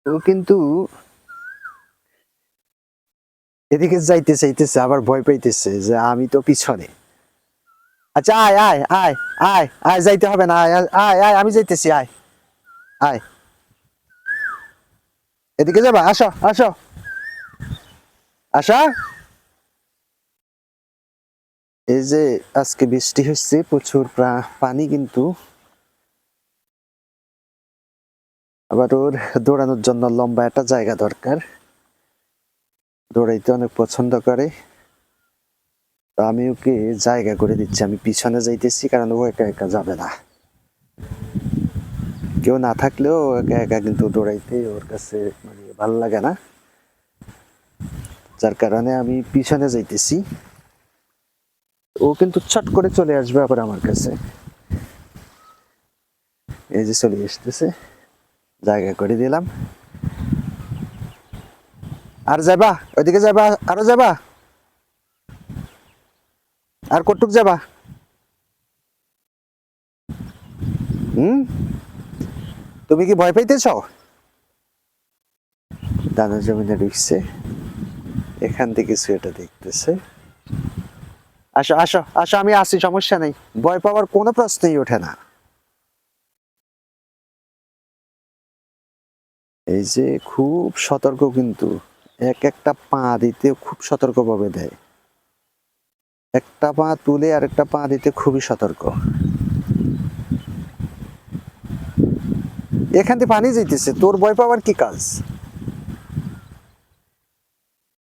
ও কিন্তু এদিকে যাইতে চাইতেছে, আবার ভয় পাইতেছে যে আমি তো পিছনে। আচ্ছা আয় আয় আয় আয় আয়, যাইতে হবে না, আয় আয় আয়, আমি যাইতেছি, আয় আয়, এদিকে যাবা, আসো আসো আসা। এই যে আজকে বৃষ্টি হচ্ছে, প্রচুর পানি, কিন্তু আবার ওর দৌড়ানোর জন্য লম্বা একটা জায়গা দরকার, দৌড়াইতে অনেক পছন্দ করে। তো আমি ওকে জায়গা করে দিচ্ছি, আমি পিছনে যাইতেছি, কারণ ও একা একা যাবে না, কেউ না থাকলেও একা একা কিন্তু দৌড়াইতে ওর কাছে মানে ভালো লাগে না, যার কারণে আমি পিছনে যাইতেছি। ও কিন্তু ছট করে চলে আসবে আবার আমার কাছে, এই যে চলে আসতেছে, জায়গা করে দিলাম। আর যাবা, ওইদিকে যাবা, আরো যাবা, আর কটুক যাবা? হুম, তুমি কি ভয় পাইতেছ? দানা জমিনে ঢুকছে, এখান থেকে কিছু এটা দেখতেছে। আসো আসো আসো, আমি আসি, সমস্যা নেই, ভয় পাওয়ার কোনো প্রশ্নই ওঠে না। এই যে খুব সতর্ক, কিন্তু এক একটা পা দিতে খুব সতর্ক ভাবে দেয়, একটা পা তুলে আর একটা পা দিতে খুবই সতর্ক। এখান থেকে পানি যাইতেছে, তোর ভয় পাওয়ার কি কাজ?